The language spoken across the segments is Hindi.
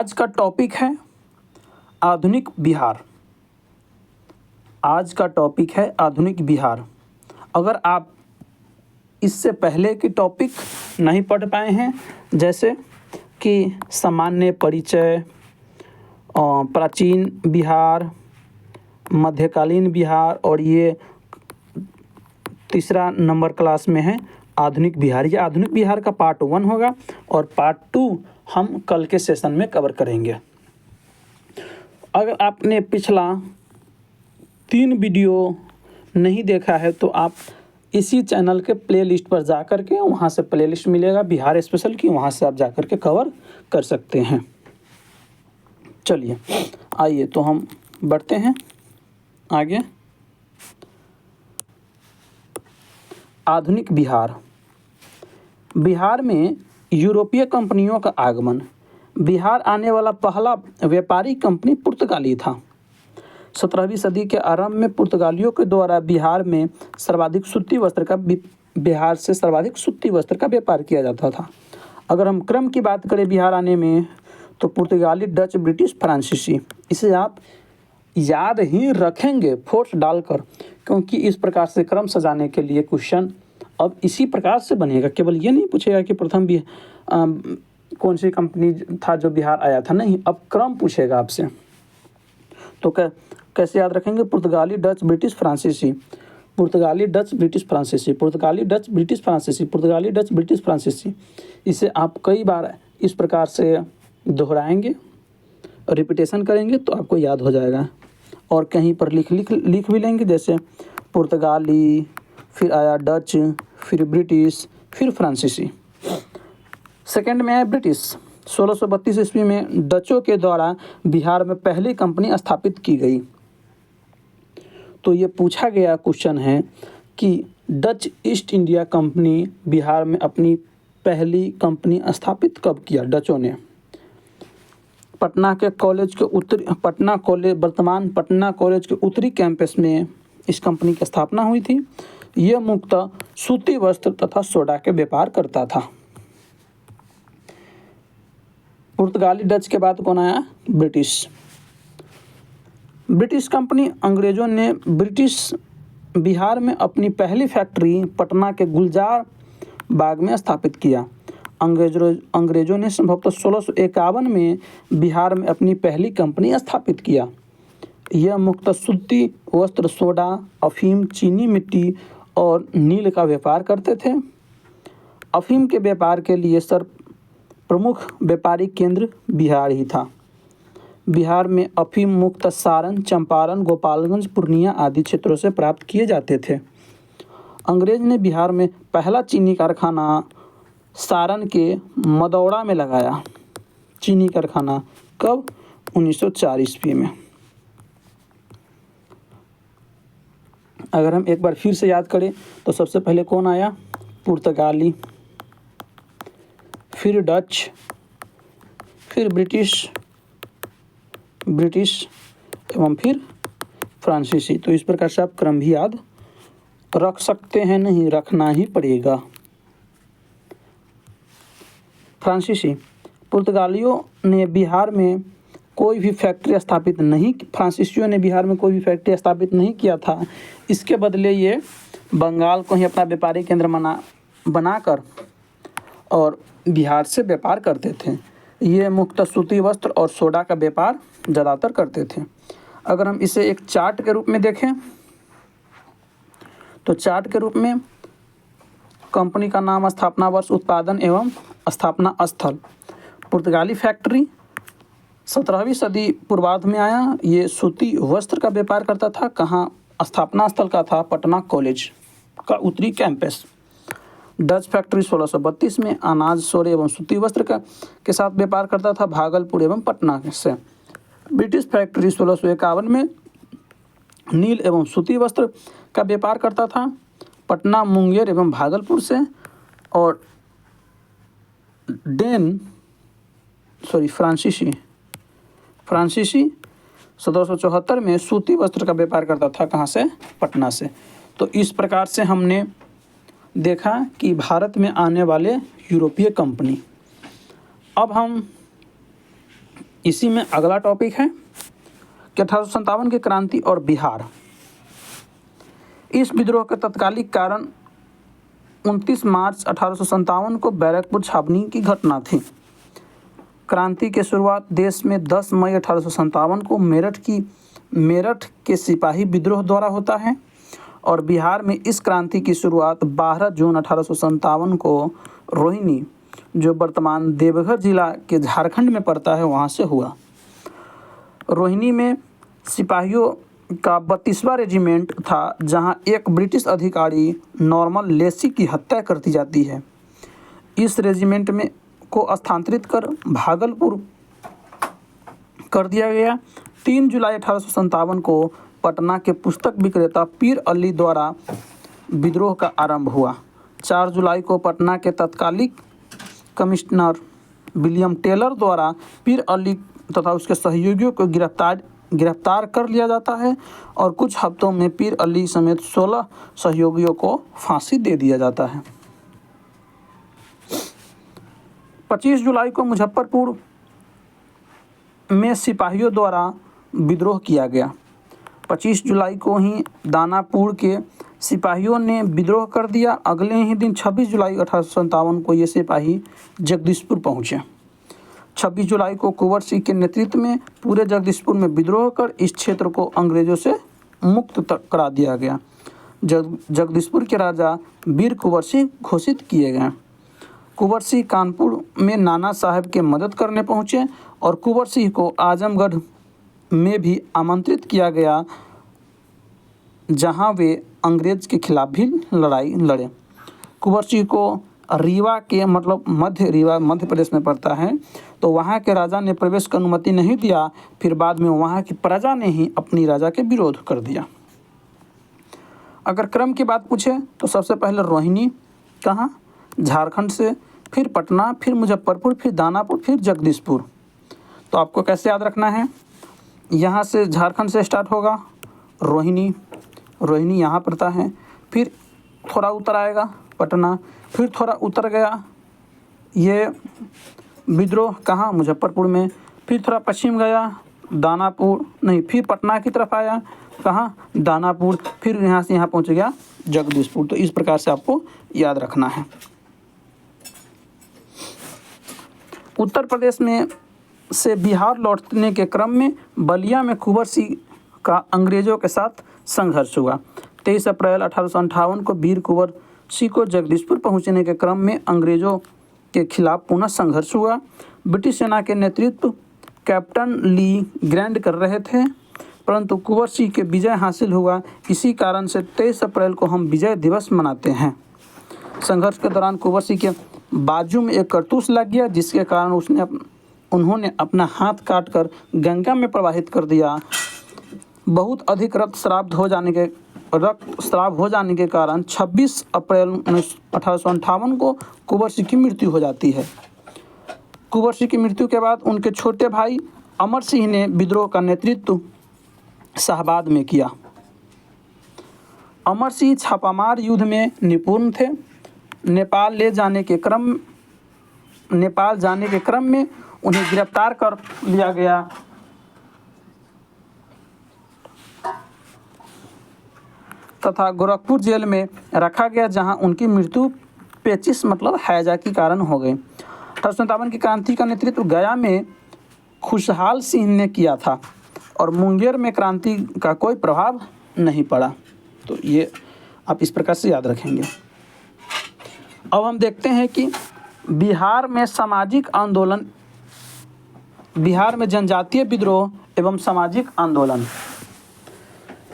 आज का टॉपिक है आधुनिक बिहार। आज का टॉपिक है आधुनिक बिहार। अगर आप इससे पहले के टॉपिक नहीं पढ़ पाए हैं, जैसे कि सामान्य परिचय, प्राचीन बिहार, मध्यकालीन बिहार, और ये तीसरा नंबर क्लास में है आधुनिक बिहार। ये आधुनिक बिहार का पार्ट 1 होगा और पार्ट 2 हम कल के सेशन में कवर करेंगे। अगर आपने पिछला 3 वीडियो नहीं देखा है तो आप इसी चैनल के प्लेलिस्ट पर जा कर के, वहाँ से प्लेलिस्ट मिलेगा बिहार स्पेशल की, वहाँ से आप जा कर के कवर कर सकते हैं। चलिए आइए तो हम बढ़ते हैं आगे। आधुनिक बिहार। बिहार में यूरोपीय कंपनियों का आगमन। बिहार आने वाला पहला व्यापारी कंपनी पुर्तगाली था। 17वीं सदी के आरंभ में पुर्तगालियों के द्वारा बिहार से सर्वाधिक सूती वस्त्र का व्यापार किया जाता था। अगर हम क्रम की बात करें बिहार आने में, तो पुर्तगाली, डच, ब्रिटिश, फ्रांसीसी, इसे आप याद ही रखेंगे फोर्स डालकर, क्योंकि इस प्रकार से क्रम सजाने के लिए क्वेश्चन अब इसी प्रकार से बनेगा। केवल ये नहीं पूछेगा कि प्रथम भी कौन सी कंपनी था जो बिहार आया था, नहीं, अब क्रम पूछेगा आपसे। तो कैसे याद रखेंगे? पुर्तगाली, डच, ब्रिटिश, फ्रांसीसी, पुर्तगाली, डच, ब्रिटिश, फ्रांसीसी, पुर्तगाली, डच, ब्रिटिश, फ्रांसीसी, पुर्तगाली, डच, ब्रिटिश, फ्रांसीसी। इसे आप कई बार इस प्रकार से दोहराएंगे, रिपीटेशन करेंगे तो आपको याद हो जाएगा। और कहीं पर लिख भी लेंगे, जैसे पुर्तगाली, फिर आया डच, फिर ब्रिटिश, फिर फ्रांसीसी। सेकंड में है ब्रिटिश। 1632 ईस्वी में डचों के द्वारा बिहार में पहली कंपनी स्थापित की गई। तो ये पूछा गया क्वेश्चन है कि Dutch east India company Bihar में अपनी पहली कंपनी स्थापित कब किया डचों ने? वर्तमान पटना कॉलेज के उत्तरी कैंपस में इस कंपनी की स्थापना हुई थी। यह मुख्यतः सूती वस्त्र तथा सोडा के व्यापार करता था। पुर्तगाली, डच के बाद कौन आया? ब्रिटिश। ब्रिटिश कंपनी अंग्रेजों ने बिहार में अपनी पहली फैक्ट्री पटना के गुलजार बाग में स्थापित किया। अंग्रेजों ने संभवतः 1651 में बिहार में अपनी पहली कंपनी स्थापित किया। यह मुख्यतः सूती वस्त्र, सोडा, अफीम, चीनी मिट्टी और नील का व्यापार करते थे। अफीम के व्यापार के लिए प्रमुख व्यापारी केंद्र बिहार ही था। बिहार में अफीम मुख्यतः सारण, चंपारण, गोपालगंज, पूर्णिया आदि क्षेत्रों से प्राप्त किए जाते थे। अंग्रेज ने बिहार में पहला चीनी कारखाना सारण के मदौड़ा में लगाया। चीनी कारखाना कब? 1904 ईस्वी में। अगर हम एक बार फिर से याद करें तो सबसे पहले कौन आया? पुर्तगाली, फिर डच, फिर ब्रिटिश एवं फिर फ्रांसीसी। तो इस प्रकार से आप क्रम भी याद रख सकते हैं, नहीं रखना ही पड़ेगा। फ्रांसीसी। पुर्तगालियों ने बिहार में कोई भी फैक्ट्री स्थापित नहीं किया था। इसके बदले ये बंगाल को ही अपना व्यापारिक केंद्र बनाकर और बिहार से व्यापार करते थे। ये मुख्यतः सूती वस्त्र और सोडा का व्यापार ज़्यादातर करते थे। अगर हम इसे एक चार्ट के रूप में देखें तो चार्ट के रूप में कंपनी का नाम, स्थापना वर्ष, उत्पादन एवं स्थापना स्थल। पुर्तगाली फैक्ट्री 17वीं सदी पूर्वार्ध में आया। ये सूती वस्त्र का व्यापार करता था। कहाँ? स्थापना स्थल का था पटना कॉलेज का उत्तरी कैंपस। डच फैक्ट्री 1632 में अनाज, सोरे एवं सूती वस्त्र के साथ व्यापार करता था, भागलपुर एवं पटना से। ब्रिटिश फैक्ट्री 1651 में नील एवं सूती वस्त्र का व्यापार करता था, पटना, मुंगेर एवं भागलपुर से। और फ्रांसीसी 1774 में सूती वस्त्र का व्यापार करता था। कहाँ से? पटना से। तो इस प्रकार से हमने देखा कि भारत में आने वाले यूरोपीय कंपनी। अब हम इसी में अगला टॉपिक है कि 1857 की क्रांति और बिहार। इस विद्रोह के तत्कालिक कारण 29 मार्च 1857 को बैरकपुर छावनी की घटना थी। क्रांति की शुरुआत देश में 10 मई 1857 को मेरठ के सिपाही विद्रोह द्वारा होता है और बिहार में इस क्रांति की शुरुआत 12 जून 1857 को रोहिणी, जो वर्तमान देवघर जिला के झारखंड में पड़ता है, वहाँ से हुआ। रोहिणी में सिपाहियों का 32वां रेजिमेंट था, जहां एक ब्रिटिश अधिकारी नॉर्मन लेसी की हत्या कर दी जाती है। इस रेजिमेंट में को स्थानांतरित कर भागलपुर कर दिया गया। 3 जुलाई 1857 को पटना के पुस्तक विक्रेता पीर अली द्वारा विद्रोह का आरंभ हुआ। 4 जुलाई को पटना के तत्कालिक कमिश्नर विलियम टेलर द्वारा पीर अली तथा उसके सहयोगियों को गिरफ्तार कर लिया जाता है और कुछ हफ्तों में पीर अली समेत 16 सहयोगियों को फांसी दे दिया जाता है। 25 जुलाई को मुजफ्फरपुर में सिपाहियों द्वारा विद्रोह किया गया। 25 जुलाई को ही दानापुर के सिपाहियों ने विद्रोह कर दिया। अगले ही दिन 26 जुलाई 1857 को ये सिपाही जगदीशपुर पहुँचे। 26 जुलाई को कुंवर सिंह के नेतृत्व में पूरे जगदीशपुर में विद्रोह कर इस क्षेत्र को अंग्रेजों से मुक्त करा दिया गया। जगदीशपुर के राजा वीर कुंवर सिंह घोषित किए गए। कुंवर सिंह कानपुर में नाना साहब के मदद करने पहुँचे और कुंवर सिंह को आजमगढ़ में भी आमंत्रित किया गया, जहां वे अंग्रेज के खिलाफ भी लड़ाई लड़े। कुंवर सिंह को रीवा के मध्य प्रदेश में पड़ता है, तो वहाँ के राजा ने प्रवेश की अनुमति नहीं दिया। फिर बाद में वहाँ की प्रजा ने ही अपनी राजा के विरोध कर दिया। अगर क्रम की बात पूछे तो सबसे पहले रोहिणी, कहाँ, झारखंड से, फिर पटना, फिर मुजफ्फरपुर, फिर दानापुर, फिर जगदीशपुर। तो आपको कैसे याद रखना है, यहाँ से झारखंड से स्टार्ट होगा रोहिणी यहाँ पड़ता है, फिर थोड़ा उतर आएगा पटना, फिर थोड़ा उतर गया ये विद्रोह कहाँ, मुजफ्फरपुर में, फिर थोड़ा पश्चिम गया दानापुर, नहीं, फिर पटना की तरफ आया, कहाँ, दानापुर, फिर यहाँ से यहाँ पहुँच गया जगदीशपुर। तो इस प्रकार से आपको याद रखना है। उत्तर प्रदेश में से बिहार लौटने के क्रम में बलिया में कुंवर सिंह का अंग्रेजों के साथ संघर्ष हुआ। 23 अप्रैल 1858 को वीर कुंवर सिंह को जगदीशपुर पहुंचने के क्रम में अंग्रेजों के खिलाफ पुनः संघर्ष हुआ। ब्रिटिश सेना के नेतृत्व कैप्टन ली ग्रैंड कर रहे थे, परंतु कुंवर सिंह के विजय हासिल हुआ। इसी कारण से 23 अप्रैल को हम विजय दिवस मनाते हैं। संघर्ष के दौरान कुंवर सिंह के बाजू में एक कारतूस लग गया, जिसके कारण उन्होंने अपना हाथ काटकर गंगा में प्रवाहित कर दिया। बहुत अधिक रक्तस्राव हो जाने के कारण 26 अप्रैल 1858 को कुंवर सिंह की मृत्यु हो जाती है। कुंवर सिंह की मृत्यु के बाद उनके छोटे भाई अमर सिंह ने विद्रोह का नेतृत्व शाहाबाद में किया। अमर सिंह छापामार युद्ध में निपुण थे। नेपाल जाने के क्रम में उन्हें गिरफ्तार कर लिया गया तथा गोरखपुर जेल में रखा गया, जहां उनकी मृत्यु पेचिश हैजा के कारण हो गई। 1857 की क्रांति का नेतृत्व गया में खुशहाल सिंह ने किया था और मुंगेर में क्रांति का कोई प्रभाव नहीं पड़ा। तो ये आप इस प्रकार से याद रखेंगे। अब हम देखते हैं कि बिहार में जनजातीय विद्रोह एवं सामाजिक आंदोलन।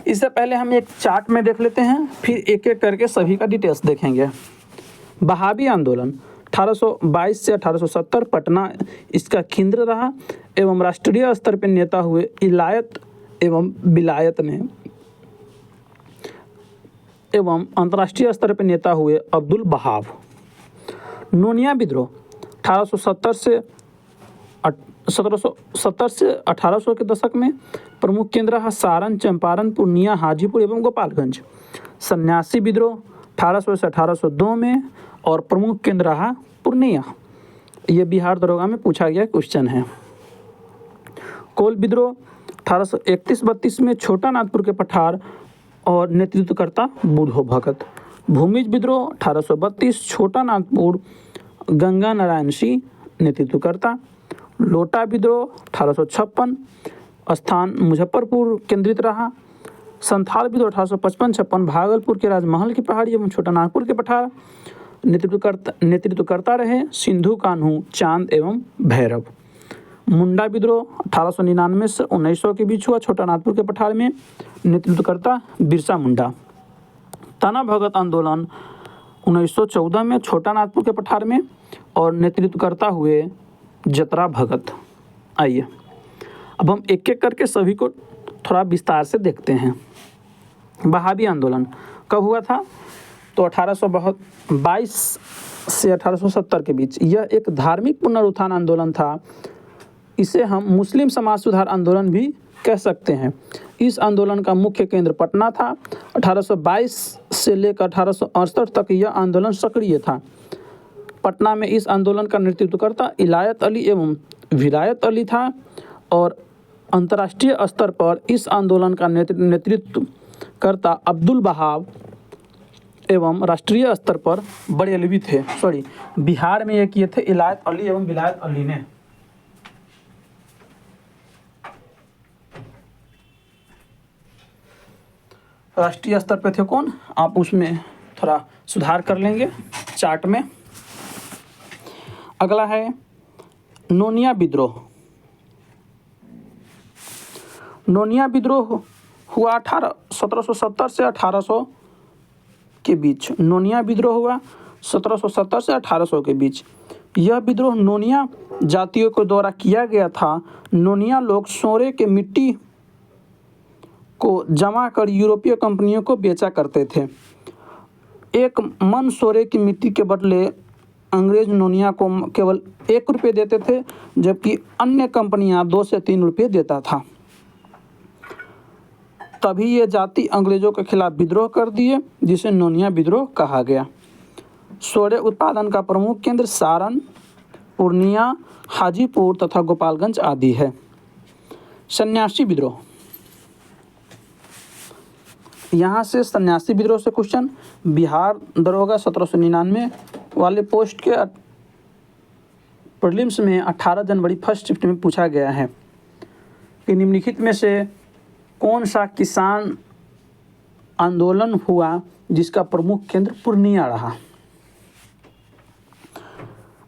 इससे पहले हम एक चार्ट में देख लेते हैं, फिर एक एक करके सभी का डिटेल्स देखेंगे। बहावी आंदोलन 1822 से 1870 पटना इसका केंद्र रहा एवं राष्ट्रीय स्तर पर नेता हुए इलायत एवं विलायत ने एवं अंतर्राष्ट्रीय स्तर पर नेता हुए अब्दुल बहाव। नोनिया विद्रोह 1770 से 1800 के दशक में प्रमुख केंद्र रहा सारण, चंपारण, पूर्णिया, हाजीपुर एवं गोपालगंज। सन्यासी विद्रोह 1800 से 1802 में और प्रमुख केंद्र रहा पूर्णिया। ये बिहार दरोगा में पूछा गया क्वेश्चन है। कोल विद्रोह 1831-32 में छोटा नागपुर के पठार और नेतृत्वकर्ता बूढ़ो भगत। भूमिज विद्रोह 1832 छोटा नागपुर गंगा नारायण सिंह नेतृत्वकर्ता। लोटा विद्रोह 1856 स्थान मुजफ्फरपुर केंद्रित रहा। संथाल विद्रोह 1855-56 भागलपुर के राजमहल की पहाड़ी एवं छोटा नागपुर के पठार नेतृत्वकर्ता रहे सिंधु कान्हू चांद एवं भैरव। मुंडा विद्रोह 1899 से 1900 के बीच हुआ छोटा नागपुर के पठार में नेतृत्वकर्ता बिरसा मुंडा। तना भगत आंदोलन 1914 में छोटा नागपुर के पठार में और नेतृत्वकर्ता हुए जतरा भगत। आइए अब हम एक एक करके सभी को थोड़ा विस्तार से देखते हैं। वहाबी आंदोलन कब हुआ था? तो 1822 से 1870 के बीच। यह एक धार्मिक पुनरुत्थान आंदोलन था। इसे हम मुस्लिम समाज सुधार आंदोलन भी कह सकते हैं। इस आंदोलन का मुख्य केंद्र पटना था। 1822 से लेकर 1868 तक यह आंदोलन सक्रिय था। पटना में इस आंदोलन का नेतृत्वकर्ता इलायत अली एवं विलायत अली था और अंतर्राष्ट्रीय स्तर पर इस आंदोलन का नेतृत्वकर्ता अब्दुल वहाब एवं राष्ट्रीय स्तर पर बरेलवी थे। बिहार में ये किए थे इलायत अली एवं विलायत अली ने। राष्ट्रीय स्तर पे थे कौन? आप उसमें थोड़ा सुधार कर लेंगे चार्ट में। अगला है नोनिया विद्रोह। नोनिया विद्रोह हुआ 1770 से 1800 के बीच। नोनिया विद्रोह हुआ 1770 से 1800 के बीच। यह विद्रोह नोनिया जातियों के द्वारा किया गया था। नोनिया लोग सोरे के मिट्टी को जमा कर यूरोपीय कंपनियों को बेचा करते थे। एक मन सोरे की मिट्टी के बदले अंग्रेज नोनिया को केवल 1 रुपये देते थे, जबकि अन्य कंपनियां 2 से 3 रुपये देता था। तभी ये जाति अंग्रेजों के खिलाफ विद्रोह कर दिए, जिसे नोनिया विद्रोह कहा गया। सोरे उत्पादन का प्रमुख केंद्र सारण, पूर्णिया, हाजीपुर तथा गोपालगंज आदि है। सन्यासी विद्रोह। यहाँ से सन्यासी विद्रोह से क्वेश्चन बिहार दरोगा 1799 वाले पोस्ट के प्रीलिम्स में 18 जनवरी फर्स्ट शिफ्ट में पूछा गया है कि निम्नलिखित में से कौन सा किसान आंदोलन हुआ जिसका प्रमुख केंद्र पूर्णिया रहा?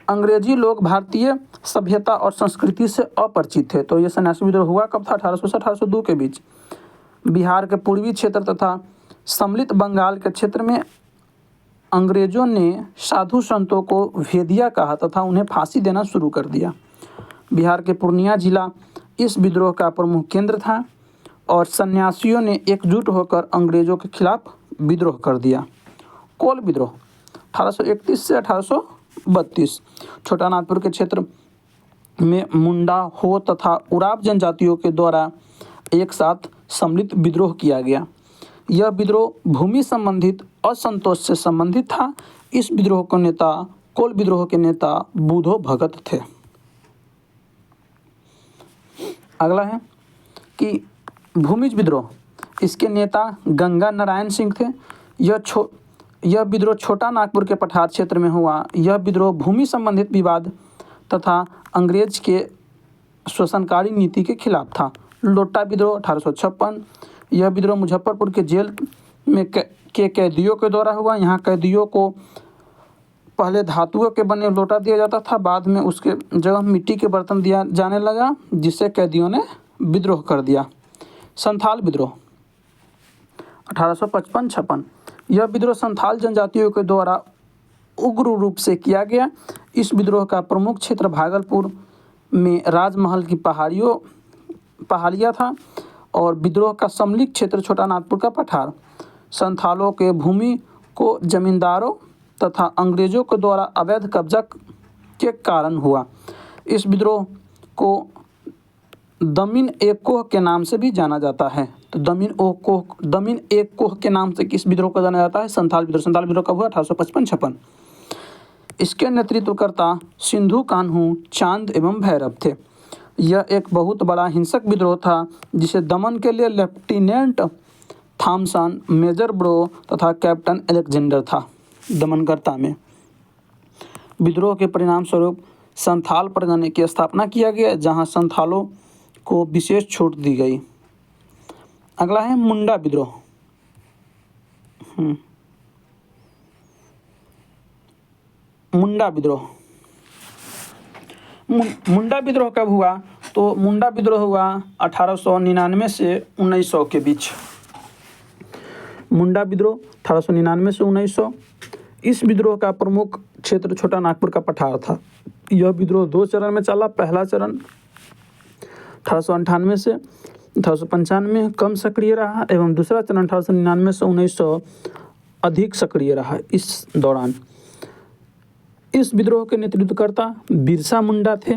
अंग्रेजी लोग भारतीय सभ्यता और संस्कृति से अपरिचित थे। तो ये सन्यासी विद्रोह हुआ कब था? 1800 से 1802 के बीच। बिहार के पूर्वी क्षेत्र तथा सम्मिलित बंगाल के क्षेत्र में अंग्रेजों ने साधु संतों को भेदिया कहा तथा उन्हें फांसी देना शुरू कर दिया। बिहार के पूर्णिया जिला इस विद्रोह का प्रमुख केंद्र था और सन्यासियों ने एकजुट होकर अंग्रेजों के खिलाफ विद्रोह कर दिया। कोल विद्रोह 1831 से 1832। छोटा नागपुर के क्षेत्र में मुंडा, हो तथा उराव जनजातियों के द्वारा एक साथ सम्मिलित विद्रोह किया गया। यह विद्रोह भूमि संबंधित असंतोष से संबंधित था। इस विद्रोह के नेता कोल विद्रोह के नेता बूढ़ो भगत थे। अगला है कि भूमिज विद्रोह। इसके नेता गंगा नारायण सिंह थे। यह विद्रोह छोटा नागपुर के पठार क्षेत्र में हुआ। यह विद्रोह भूमि संबंधित विवाद तथा अंग्रेज के शोषणकारी नीति के खिलाफ था। लोटा विद्रोह 1856। यह विद्रोह मुजफ्फरपुर के जेल में के कैदियों के द्वारा हुआ। यहाँ कैदियों को पहले धातुओं के बने लोटा दिया जाता था, बाद में उसके जगह मिट्टी के बर्तन दिया जाने लगा, जिससे कैदियों ने विद्रोह कर दिया। संथाल विद्रोह 1855-56। यह विद्रोह संथाल जनजातियों के द्वारा उग्र रूप से किया गया। इस विद्रोह का प्रमुख क्षेत्र भागलपुर में राजमहल की पहाड़ियाँ था और विद्रोह का सम्मिलित क्षेत्र छोटा नागपुर का पठार। संथालों के भूमि को जमींदारों तथा अंग्रेजों के द्वारा अवैध कब्जा के कारण हुआ। इस विद्रोह को दमिन एक कोह के नाम से भी जाना जाता है। तो दमिन एक कोह के नाम से किस विद्रोह को जाना जाता है? संथाल विद्रोह। संथाल विद्रोह कब हुआ? 1855-56। इसके नेतृत्वकर्ता सिंधु कान्हू चांद एवं भैरव थे। यह एक बहुत बड़ा हिंसक विद्रोह था जिसे दमन के लिए लेफ्टिनेंट थॉमसन, मेजर ब्रो तथा कैप्टन अलेक्जेंडर था दमनकर्ता में। विद्रोह के परिणाम स्वरूप संथाल परगने की स्थापना किया गया जहां संथालों को विशेष छूट दी गई। अगला है मुंडा विद्रोह। मुंडा विद्रोह। मुंडा विद्रोह कब हुआ? तो मुंडा विद्रोह हुआ 1899 से 1900 के बीच। मुंडा विद्रोह 1899 से 1900। इस विद्रोह का प्रमुख क्षेत्र छोटा नागपुर का पठार था। यह विद्रोह 2 चरण में चला। पहला चरण 1898 से 1895 कम सक्रिय रहा एवं दूसरा चरण 1899 से 1900 अधिक सक्रिय रहा। इस दौरान इस विद्रोह के नेतृत्वकर्ता बिरसा मुंडा थे।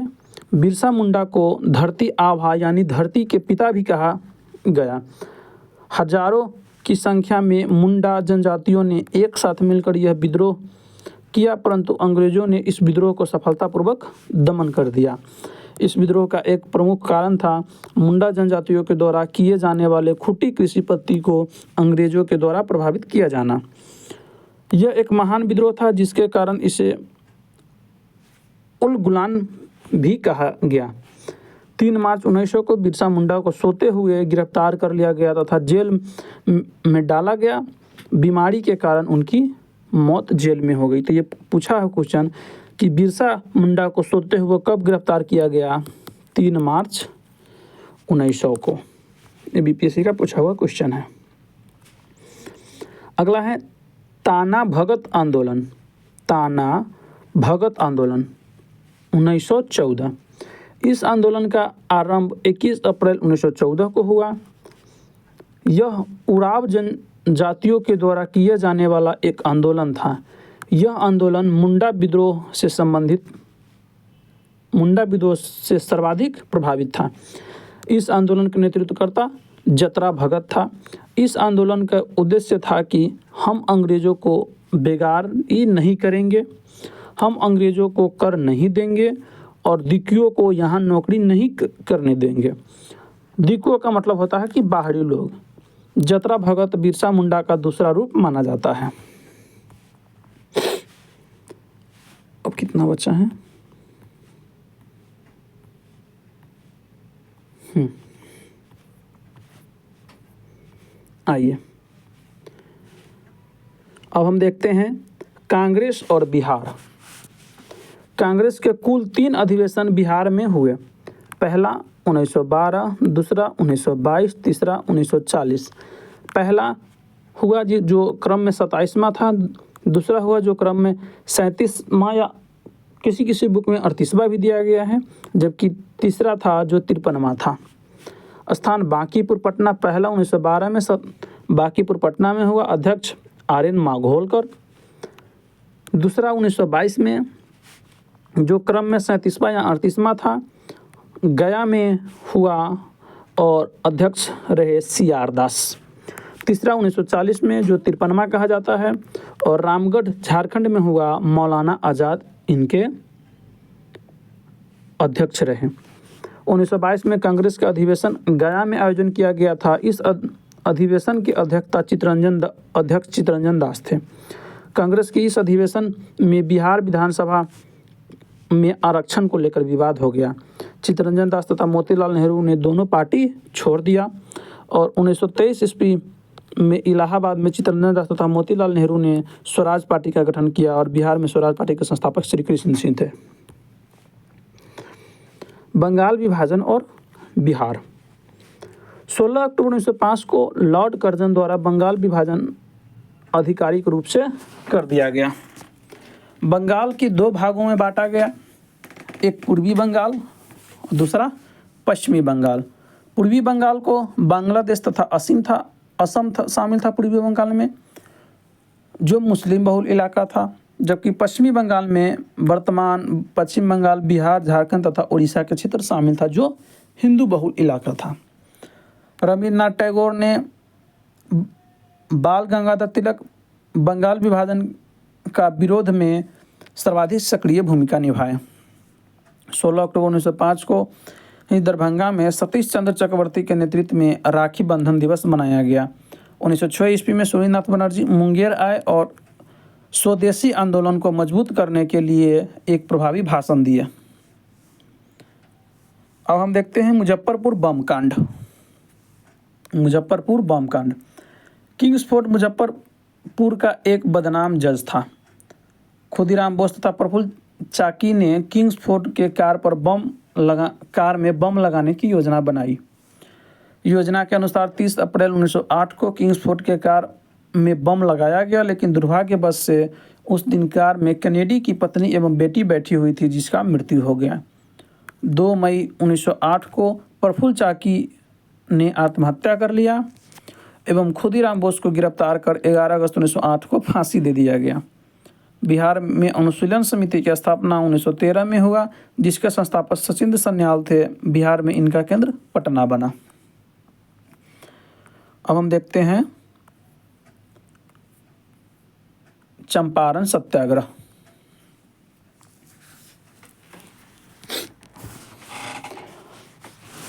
बिरसा मुंडा को धरती आभा यानी धरती के पिता भी कहा गया। हजारों की संख्या में मुंडा जनजातियों ने एक साथ मिलकर यह विद्रोह किया, परंतु अंग्रेजों ने इस विद्रोह को सफलतापूर्वक दमन कर दिया। इस विद्रोह का एक प्रमुख कारण था मुंडा जनजातियों के द्वारा किए जाने वाले खूंटी कृषि पद्धति को अंग्रेजों के द्वारा प्रभावित किया जाना। यह एक महान विद्रोह था जिसके कारण इसे उल गुलान भी कहा गया। 3 मार्च 1900 को बिरसा मुंडा को सोते हुए गिरफ्तार कर लिया गया तथा जेल में डाला गया। बीमारी के कारण उनकी मौत जेल में हो गई। तो ये पूछा है क्वेश्चन कि बिरसा मुंडा को सोते हुए कब गिरफ्तार किया गया? 3 मार्च 1900 को। ये बीपीएससी का पूछा हुआ क्वेश्चन है। अगला है ताना भगत आंदोलन। ताना भगत आंदोलन 1914। इस आंदोलन का आरंभ 21 अप्रैल 1914 को हुआ। यह उराव जनजातियों के द्वारा किए जाने वाला एक आंदोलन था। यह आंदोलन मुंडा विद्रोह से सर्वाधिक प्रभावित था। इस आंदोलन के नेतृत्वकर्ता जतरा भगत था। इस आंदोलन का उद्देश्य था कि हम अंग्रेजों को बेगारी नहीं करेंगे, हम अंग्रेजों को कर नहीं देंगे और दिकियों को यहाँ नौकरी नहीं करने देंगे। दिकियों का मतलब होता है कि बाहरी लोग। जतरा भगत बिरसा मुंडा का दूसरा रूप माना जाता है। अब कितना बचा है? आइए अब हम देखते हैं कांग्रेस और बिहार। कांग्रेस के कुल 3 अधिवेशन बिहार में हुए। पहला 1912, दूसरा 1922, तीसरा 1940। पहला हुआ जो क्रम में 27वां था, दूसरा हुआ जो क्रम में 37वां या किसी बुक में 38वां भी दिया गया है, जबकि तीसरा था जो 53वां था। स्थान बांकीपुर पटना। पहला 1912 में बांकीपुर पटना में हुआ। अध्यक्ष RN माघोलकर। दूसरा 1922 में जो क्रम में 37वां या 38वां था, गया में हुआ और अध्यक्ष रहे CR दास। तीसरा 1940 में जो 53वां कहा जाता है और रामगढ़ झारखंड में हुआ, मौलाना आज़ाद इनके अध्यक्ष रहे। 1922 में कांग्रेस का अधिवेशन गया में आयोजन किया गया था। इस अधिवेशन की अध्यक्षता चितरंजन दास थे। कांग्रेस के इस अधिवेशन में बिहार विधानसभा में आरक्षण को लेकर विवाद हो गया। चितरंजन दास तथा मोतीलाल नेहरू ने दोनों पार्टी छोड़ दिया और 1923 ईस्वी में इलाहाबाद में चितरंजन दास तथा मोतीलाल नेहरू ने स्वराज पार्टी का गठन किया और बिहार में स्वराज पार्टी के संस्थापक श्री कृष्ण सिंह थे। बंगाल विभाजन और बिहार। 16 अक्टूबर 1905 को लॉर्ड कर्जन द्वारा बंगाल विभाजन आधिकारिक रूप से कर दिया गया। बंगाल की 2 भागों में बांटा गया, एक पूर्वी बंगाल, दूसरा पश्चिमी बंगाल। पूर्वी बंगाल को बांग्लादेश तथा असम शामिल था पूर्वी बंगाल में, जो मुस्लिम बहुल इलाका था, जबकि पश्चिमी बंगाल में वर्तमान पश्चिम बंगाल, बिहार, झारखंड तथा उड़ीसा के क्षेत्र शामिल था, जो हिंदू बहुल इलाका था। रविन्द्रनाथ टैगोर ने बाल गंगाधर तिलक बंगाल विभाजन का विरोध में सर्वाधिक सक्रिय भूमिका निभाए। 16 अक्टूबर 1905 को दरभंगा में सतीश चंद्र चक्रवर्ती के नेतृत्व में राखी बंधन दिवस मनाया गया। 1906 ईस्वी में सूर्यनाथ बनर्जी मुंगेर आए और स्वदेशी आंदोलन को मजबूत करने के लिए एक प्रभावी भाषण दिया। अब हम देखते हैं मुजफ्फरपुर बम कांड। मुजफ्फरपुर बम कांड। किंग्सफोर्ड मुजफ्फरपुर का एक बदनाम जज था। खुदीराम बोस तथा प्रफुल्ल चाकी ने किंग्सफोर्ड के कार में बम लगाने की योजना बनाई। योजना के अनुसार 30 अप्रैल 1908 को किंग्सफोर्ड के कार में बम लगाया गया, लेकिन दुर्भाग्यवश से उस दिन कार में कैनेडी की पत्नी एवं बेटी बैठी हुई थी, जिसका मृत्यु हो गया। 2 मई 1908 को प्रफुल्ल चाकी ने आत्महत्या कर लिया एवं खुदीराम बोस को गिरफ्तार कर 11 अगस्त 1908 को फांसी दे दिया गया। बिहार में अनुशीलन समिति की स्थापना 1913 में हुआ, जिसके संस्थापक सचिंद्र सन्याल थे। बिहार में इनका केंद्र पटना बना। अब हम देखते हैं चंपारण सत्याग्रह।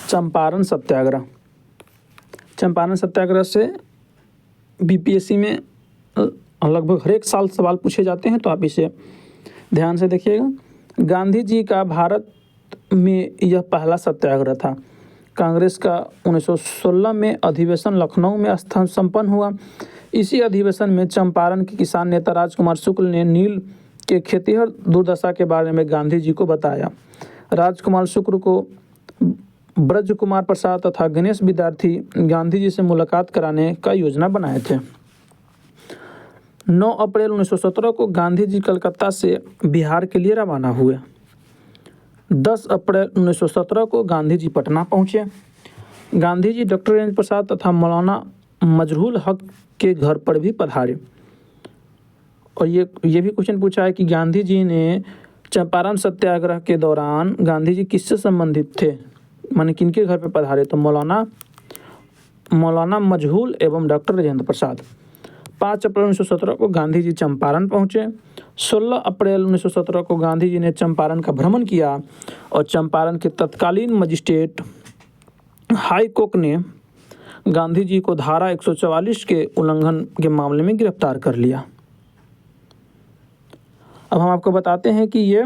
चंपारण सत्याग्रह। चंपारण सत्याग्रह से बीपीएससी में लगभग हर एक साल सवाल पूछे जाते हैं, तो आप इसे ध्यान से देखिएगा। गांधी जी का भारत में यह पहला सत्याग्रह था। कांग्रेस का 1916 में अधिवेशन लखनऊ में संपन्न हुआ। इसी अधिवेशन में चंपारण के किसान नेता राजकुमार शुक्ल ने नील के खेतिहर दुर्दशा के बारे में गांधी जी को बताया। राजकुमार शुक्ल को ब्रज कुमार प्रसाद तथा गणेश विद्यार्थी गांधी जी से मुलाकात कराने का योजना बनाए थे। 9 अप्रैल 1917 को गांधी जी कलकत्ता से बिहार के लिए रवाना हुए। 10 अप्रैल 1917 को गांधी जी पटना पहुँचे। गांधी जी डॉक्टर राजेंद्र प्रसाद तथा मौलाना मजरूल हक के घर पर भी पधारे। और ये भी क्वेश्चन पूछा है कि गांधी जी ने चंपारण सत्याग्रह के दौरान गांधी जी किससे संबंधित थे, माने किनके घर पर पधारे, तो मौलाना मजहूल एवं डॉक्टर राजेंद्र प्रसाद। 5 अप्रैल 1917 को गांधी जी चंपारण पहुँचे। 16 अप्रैल 1917 को गांधी जी ने चंपारण का भ्रमण किया और चंपारण के तत्कालीन मजिस्ट्रेट हाई कोर्ट ने गांधी जी को धारा 144 के उल्लंघन के मामले में गिरफ्तार कर लिया। अब हम आपको बताते हैं कि ये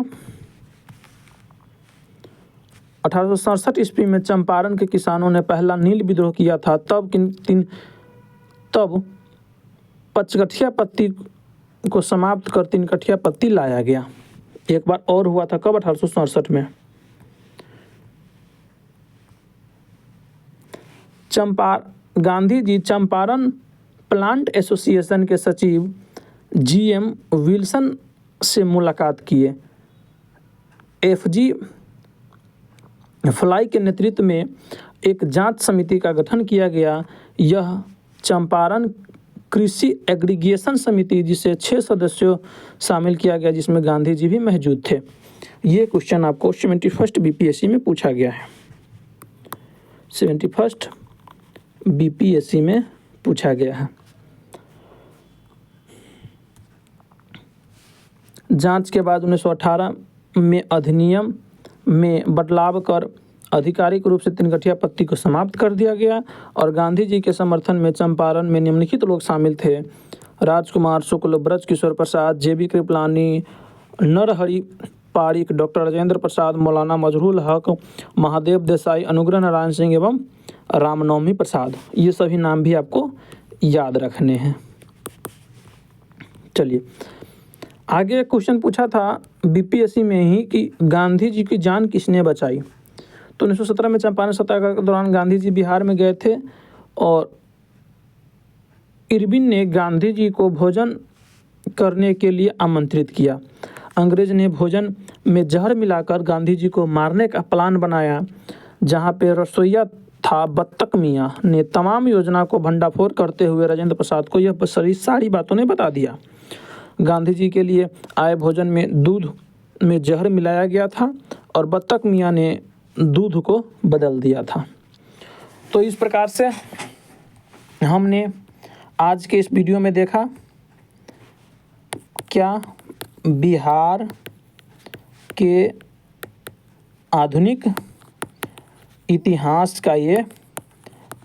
1867 ईस्वी में चंपारण के किसानों ने पहला नील विद्रोह किया था। तब पचगठिया पत्ती को समाप्त कर 3 कठिया पत्ती लाया गया। एक बार और हुआ था, कब? 1867 में। गांधी जी चंपारण प्लांट एसोसिएशन के सचिव जीएम विल्सन से मुलाकात किए। एफजी फ्लाई के नेतृत्व में एक जांच समिति का गठन किया गया। यह चंपारण कृषि एग्रीगेशन समिति, जिसे 6 सदस्यों शामिल किया गया, जिसमें गांधी जी भी मौजूद थे। ये क्वेश्चन आपको 71 बीपीएससी में पूछा गया है। 71 बीपीएससी में पूछा गया है। जांच के बाद 1918 में अधिनियम में बदलाव कर आधिकारिक रूप से 3 कठिया पत्ती को समाप्त कर दिया गया और गांधी जी के समर्थन में चंपारण में निम्नलिखित लोग शामिल थे: राजकुमार शुक्ल, ब्रज किशोर प्रसाद, जेबी कृपलानी, नरहरि पारिक, डॉक्टर राजेंद्र प्रसाद, मौलाना मजरूल हक, महादेव देसाई, अनुग्रह नारायण सिंह एवं रामनवमी प्रसाद। ये सभी नाम भी आपको याद रखने हैं। चलिए आगे क्वेश्चन पूछा था बीपीएससी में ही कि गांधी जी की जान किसने बचाई। तो 1917 में चंपारण सत्याग्रह के दौरान गांधी जी बिहार में गए थे और इरविन ने गांधी जी को भोजन करने के लिए आमंत्रित किया। अंग्रेज ने भोजन में जहर मिलाकर गांधी जी को मारने का प्लान बनाया। जहां पे रसोइया था बत्तख मियाँ ने तमाम योजना को भंडाफोड़ करते हुए राजेंद्र प्रसाद को यह सारी बातों ने बता दिया। गांधी जी के लिए आए भोजन में दूध में जहर मिलाया गया था और बत्तख मियाँ ने दूध को बदल दिया था। तो इस प्रकार से हमने आज के इस वीडियो में देखा क्या बिहार के आधुनिक इतिहास का ये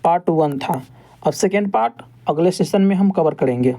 पार्ट 1 था। अब सेकेंड पार्ट अगले सेशन में हम कवर करेंगे।